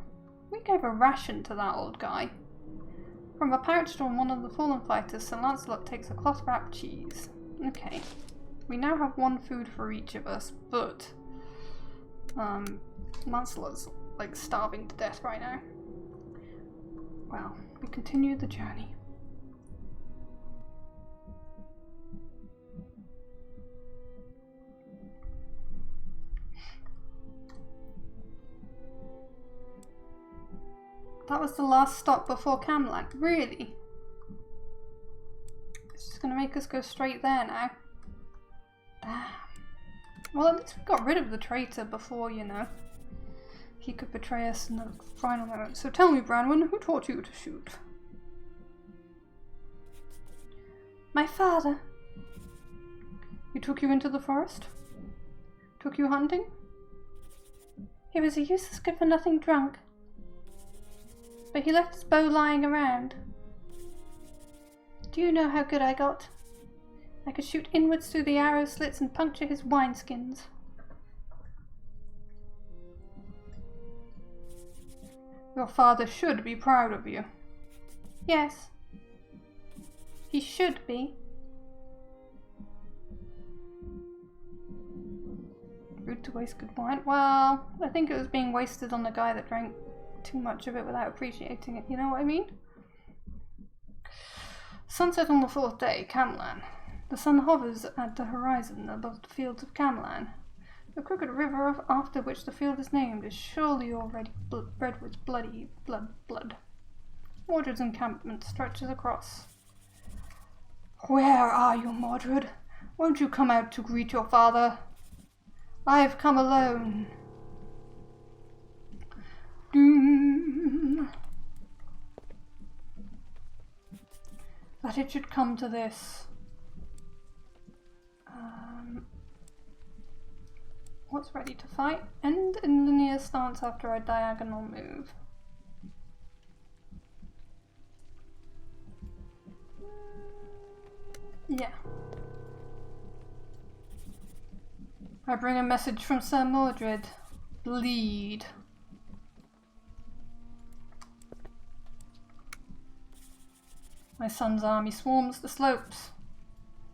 We gave a ration to that old guy. From a pouch on one of the fallen fighters, Sir Lancelot takes a cloth-wrapped cheese. Okay. We now have one food for each of us, but Lancelot's like starving to death right now. Well, we continue the journey. That was the last stop before Camlann. Really? It's just gonna make us go straight there now. Damn. Well, at least we got rid of the traitor before, you know, he could betray us in the final moment. So tell me, Branwen, who taught you to shoot? My father. He took you into the forest? Took you hunting? He was a useless good-for-nothing drunk. But he left his bow lying around. Do you know how good I got? I could shoot inwards through the arrow slits and puncture his wineskins. Your father should be proud of you. Yes. He should be. Rude to waste good wine. Well, I think it was being wasted on the guy that drank too much of it without appreciating it, you know what I mean? Sunset on the 4th day, Camlann. The sun hovers at the horizon above the fields of Camlann. The crooked river after which the field is named is surely already bred with blood. Mordred's encampment stretches across. Where are you, Mordred? Won't you come out to greet your father? I have come alone. That it should come to this. What's ready to fight? End in linear stance after a diagonal move. Yeah. I bring a message from Sir Mordred. Bleed. My son's army swarms the slopes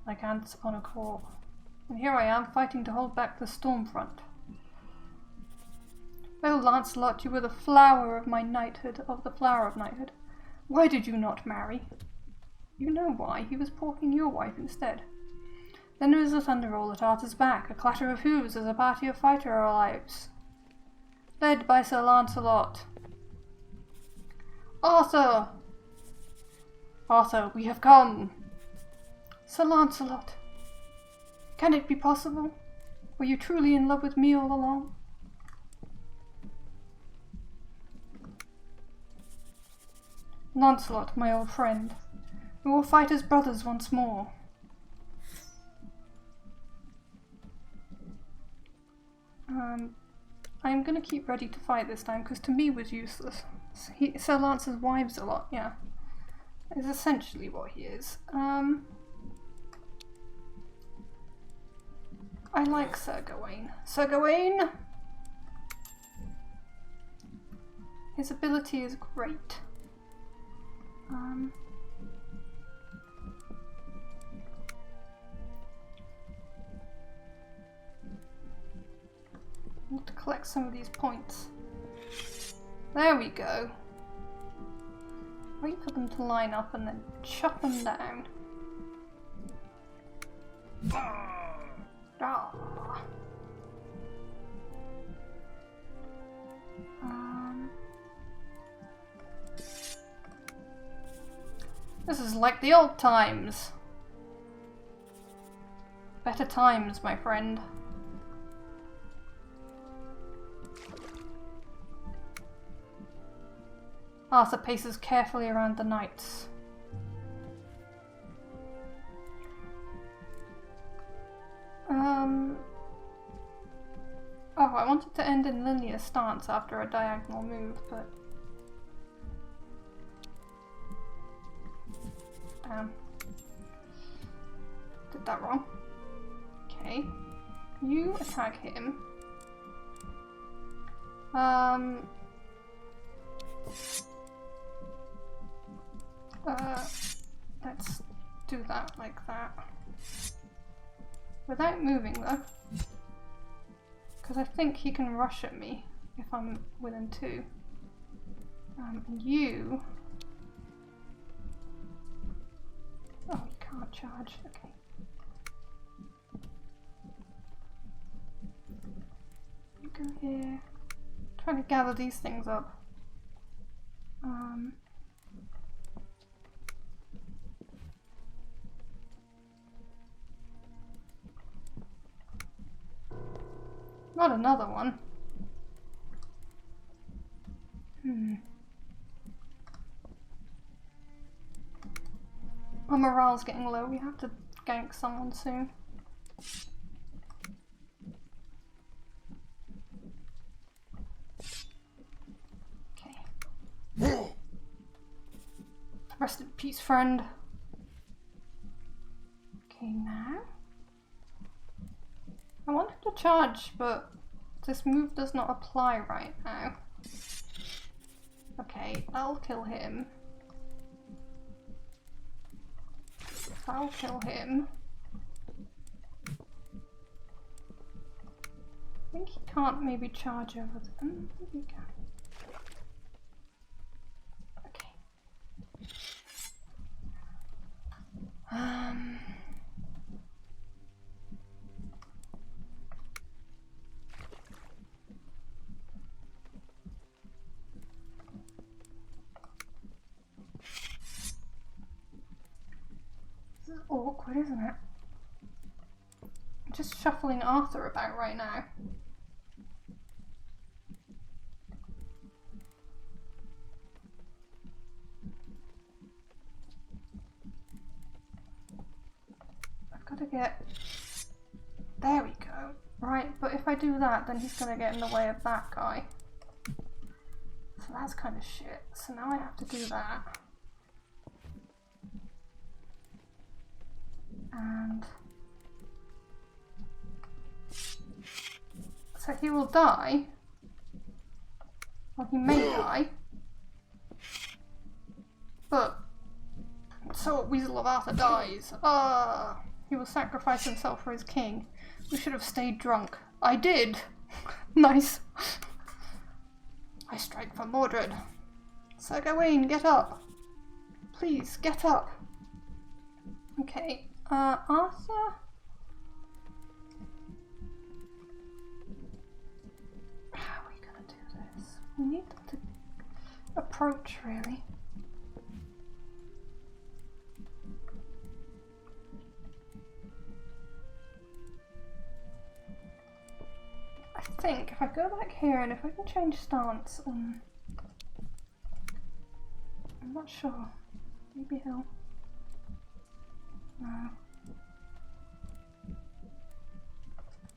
like ants on a core. And here I am fighting to hold back the storm front. Oh, Lancelot, you were the flower of my knighthood, of the flower of knighthood. Why did you not marry? You know why. He was porking your wife instead. Then there was a thunder roll at Arthur's back, a clatter of hooves as a party of fighters arrives. Led by Sir Lancelot. Arthur! Arthur, we have come! Sir Lancelot! Can it be possible? Were you truly in love with me all along? Lancelot, my old friend, we will fight as brothers once more. I'm gonna keep ready to fight this time, because to me was useless. Sir Lance's wives a lot, yeah. Is essentially what he is. I like Sir Gawain. Sir Gawain! His ability is great. Need to collect some of these points. There we go. Wait for them to line up and then chop them down. Ah. This is like the old times. Better times, my friend. Arthur paces carefully around the knights. Oh, I wanted to end in linear stance after a diagonal move, but... did that wrong. Okay. You attack him. Let's do that like that. Without moving though. Because I think he can rush at me if I'm within 2. You... oh, you can't charge. Okay. You go here. Trying to gather these things up. Not another one. Our morale's getting low. We have to gank someone soon. Okay. Rest in peace, friend. Okay, now. I wanted to charge, but this move does not apply right now. Okay, that'll kill him. That'll kill him. I think he can't maybe charge over them. Maybe he can. Okay. This is awkward, isn't it? I'm just shuffling Arthur about right now. I've got to get... there we go. Right, but if I do that, then he's going to get in the way of that guy. So that's kind of shit. So now I have to do that. And so he will die. Well, he may die. But so Weasel of Arthur dies. He will sacrifice himself for his king. We should have stayed drunk. I did. Nice. I strike for Mordred. Sir Gawain, get up. Please, get up. Okay. Arthur? How are we gonna do this? We need them to approach, really. I think if I go back here and if I can change stance, I'm not sure. Maybe he'll... no.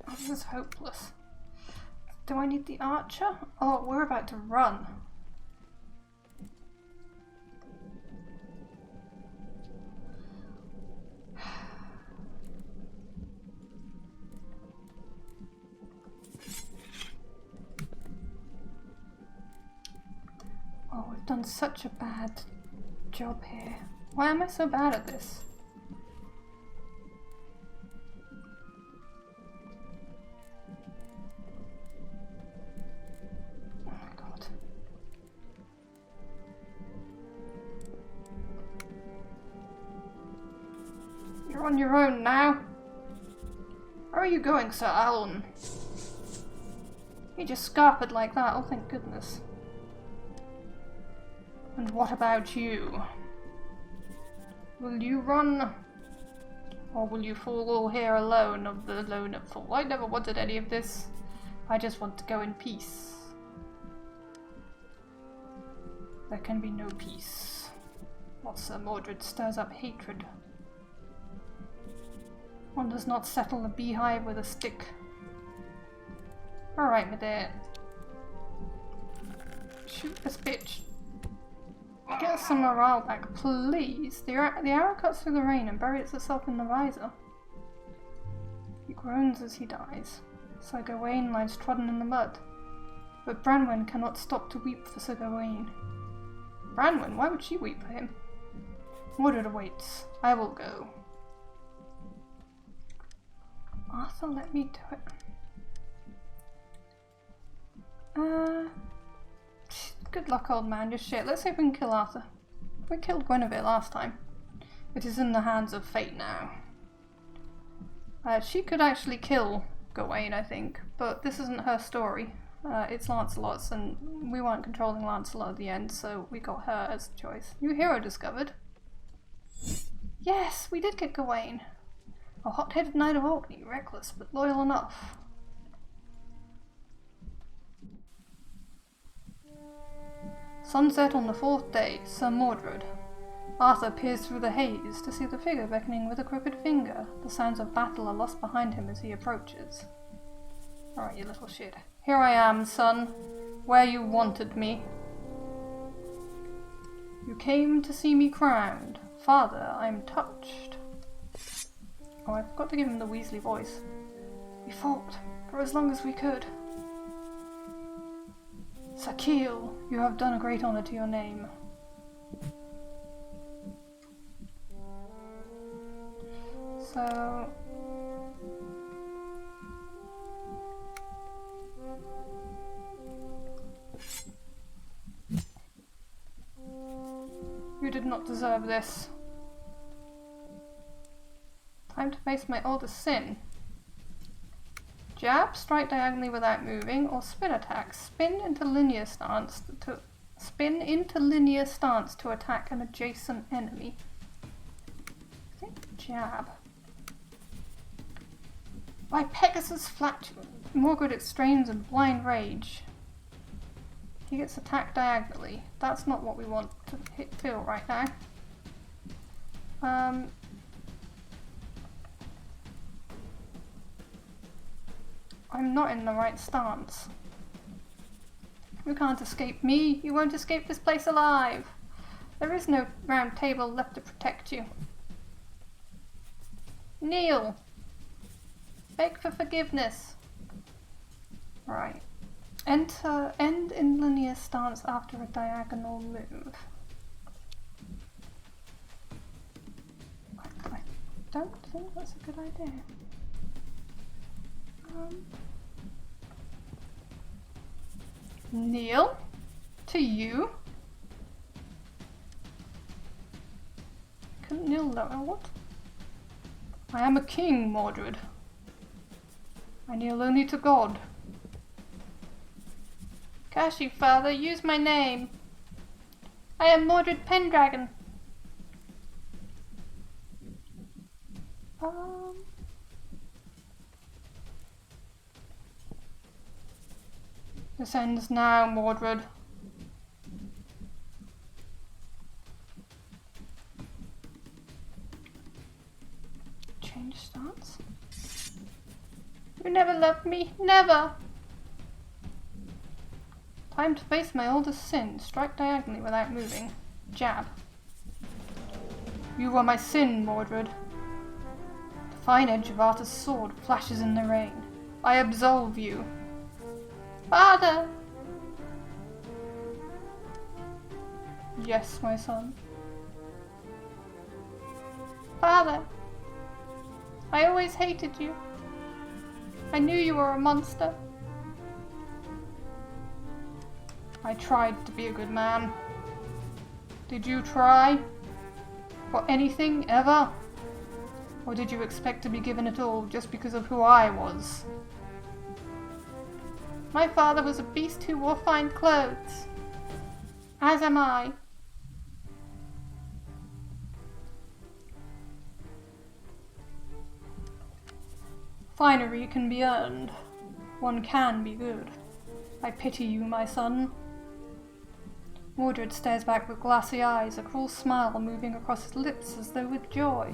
Oh, this is hopeless. Do I need the archer? Oh, we're about to run. Oh, we've done such a bad job here. Why am I so bad at this? Oh my god. You're on your own now. Where are you going, Sir Alan? You just scarpered like that, oh thank goodness. And what about you? Will you run? Or will you fall all here alone of the lone at fall? I never wanted any of this. I just want to go in peace. There can be no peace. While Sir Mordred stirs up hatred. One does not settle a beehive with a stick. Alright, my dear. Shoot this bitch. Get some morale back, please. The arrow cuts through the rain and buries itself in the visor. He groans as he dies. Sir Gawain lies trodden in the mud. But Branwen cannot stop to weep for Sir Gawain. Branwen? Why would she weep for him? Mordred awaits. I will go. Arthur, let me do it. Good luck, old man. Just shit. Let's see if we can kill Arthur. We killed Guinevere last time. It is in the hands of fate now. She could actually kill Gawain, I think, but this isn't her story. It's Lancelot's, and we weren't controlling Lancelot at the end, so we got her as a choice. New hero discovered. Yes, we did get Gawain. A hot-headed knight of Orkney, reckless but loyal enough. Sunset on the fourth day, Sir Mordred. Arthur peers through the haze to see the figure beckoning with a crooked finger. The sounds of battle are lost behind him as he approaches. Alright, you little shit. Here I am, son, where you wanted me. You came to see me crowned. Father, I'm touched. Oh, I forgot to give him the Weasley voice. We fought for as long as we could. Sir Keel, you have done a great honour to your name. So... you did not deserve this. Time to face my oldest sin. Jab, strike diagonally without moving, or spin attack. Spin into linear stance to attack an adjacent enemy. I think jab. By Pegasus flatulence, Morgred extremes and blind rage. He gets attacked diagonally. That's not what we want to feel right now. I'm not in the right stance. You can't escape me. You won't escape this place alive. There is no round table left to protect you. Kneel. Beg for forgiveness. Right. End in linear stance after a diagonal move. I don't think that's a good idea. Kneel to you. Couldn't kneel lower. What? I am a king, Mordred. I kneel only to God. Curse you, father. Use my name. I am Mordred Pendragon. This ends now, Mordred. Change stance? You never loved me. Never! Time to face my oldest sin. Strike diagonally without moving. Jab. You are my sin, Mordred. The fine edge of Arthur's sword flashes in the rain. I absolve you. Father! Yes, my son. Father, I always hated you. I knew you were a monster. I tried to be a good man. Did you try? For anything, ever? Or did you expect to be given it all just because of who I was? My father was a beast who wore fine clothes. As am I. Finery can be earned. One can be good. I pity you, my son. Mordred stares back with glassy eyes, a cruel smile moving across his lips as though with joy.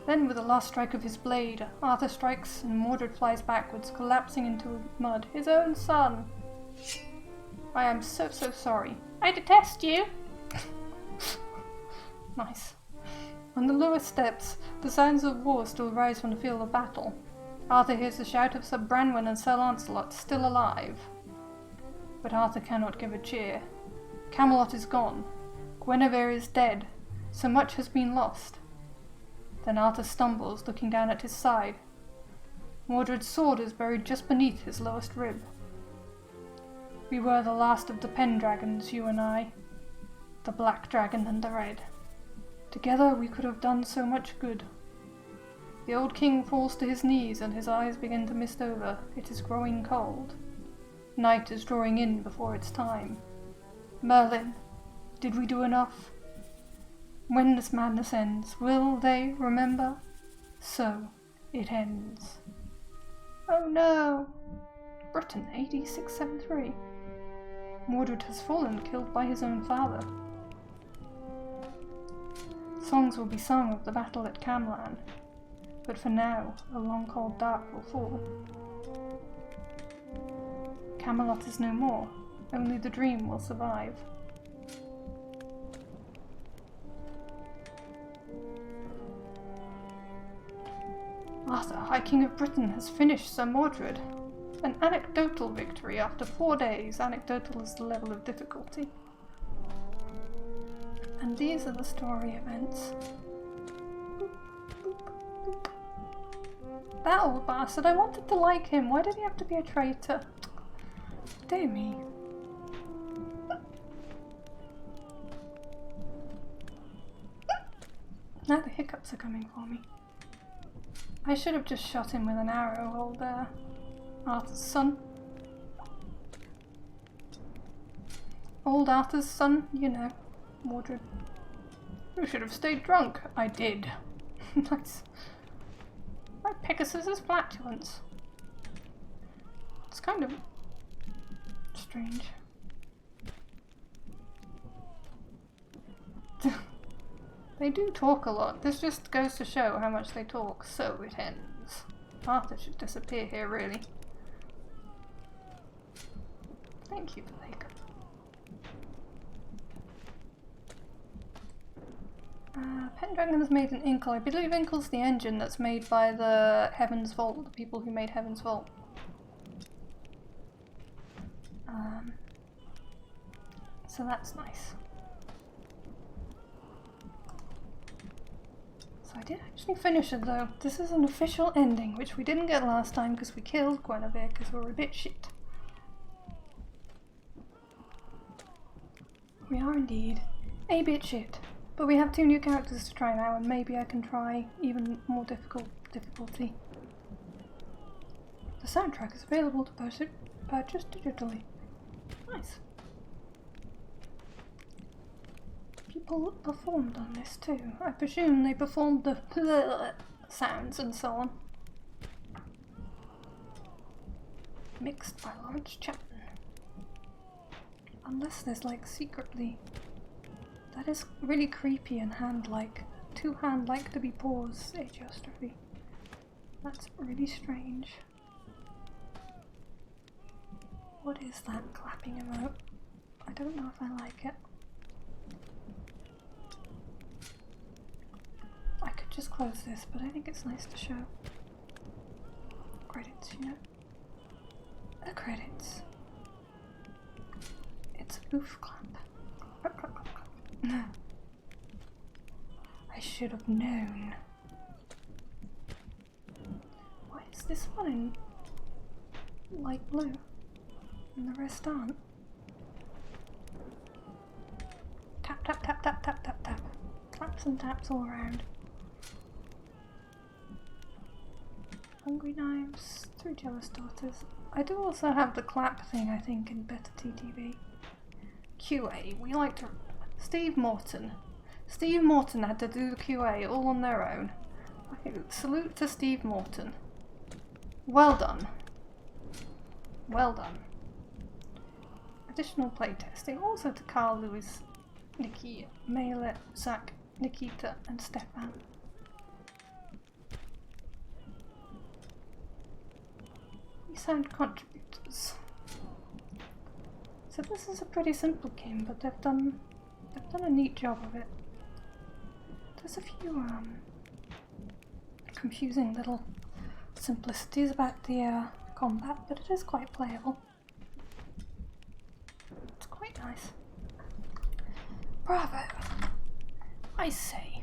Then with a last strike of his blade, Arthur strikes and Mordred flies backwards, collapsing into mud. His own son. I am so sorry. I detest you. Nice. On the lower steps, the sounds of war still rise from the field of battle. Arthur hears the shout of Sir Branwen and Sir Lancelot, still alive. But Arthur cannot give a cheer. Camelot is gone. Guinevere is dead. So much has been lost. Then Arthur stumbles, looking down at his side. Mordred's sword is buried just beneath his lowest rib. We were the last of the Pendragons, you and I. The black dragon and the red. Together we could have done so much good. The old king falls to his knees and his eyes begin to mist over. It is growing cold. Night is drawing in before its time. Merlin, did we do enough? When this madness ends, will they remember? So it ends. Oh no! Britain, AD 673. Mordred has fallen, killed by his own father. Songs will be sung of the battle at Camlan, but for now, a long cold dark will fall. Camelot is no more, only the dream will survive. Arthur, High King of Britain, has finished Sir Mordred. An anecdotal victory after 4 days. Anecdotal is the level of difficulty. And these are the story events. That old bastard, I wanted to like him. Why did he have to be a traitor? Dear me. Now the hiccups are coming for me. I should have just shot him with an arrow, old Arthur's son. Old Arthur's son, you know, Mordred. You should have stayed drunk. I did. Nice. My Pegasus's flatulence. It's kind of strange. They do talk a lot. This just goes to show how much they talk. So it ends. Arthur should disappear here, really. Thank you, Blake. Pendragon has made an Inkle. I believe Inkle's the engine that's made by the Heaven's Vault, the people who made Heaven's Vault. So that's nice. So I did actually finish it though. This is an official ending, which we didn't get last time because we killed Guinevere because we were a bit shit. We are indeed a bit shit. But we have 2 new characters to try now, and maybe I can try even more difficulty. The soundtrack is available to purchase digitally. Nice. People performed on this too. I presume they performed the sounds and so on. Mixed by Lawrence Chapman. Unless there's like secretly... That is really creepy and hand-like. 2 hand-like to be paused, agiostrophy. That's really strange. What is that clapping emote? I don't know if I like it. I could just close this, but I think it's nice to show credits, you know? The credits. It's a oof clap. I should have known. Why is this one in light blue and the rest aren't? Tap, tap, tap, tap, tap, tap, tap. Claps and taps all around. Hungry knives, 3 jealous daughters. I do also have the clap thing, I think, in better TTV. QA, we like to... Steve Morton. Steve Morton had to do the QA all on their own. Okay, salute to Steve Morton. Well done. Well done. Additional playtesting also to Carl Lewis, Nikki, Mailet, Zach, Nikita and Stefan. We signed contributors. So this is a pretty simple game, but they've done a neat job of it. There's a few confusing little simplicities about the combat, but it is quite playable. It's quite nice. Bravo! I say.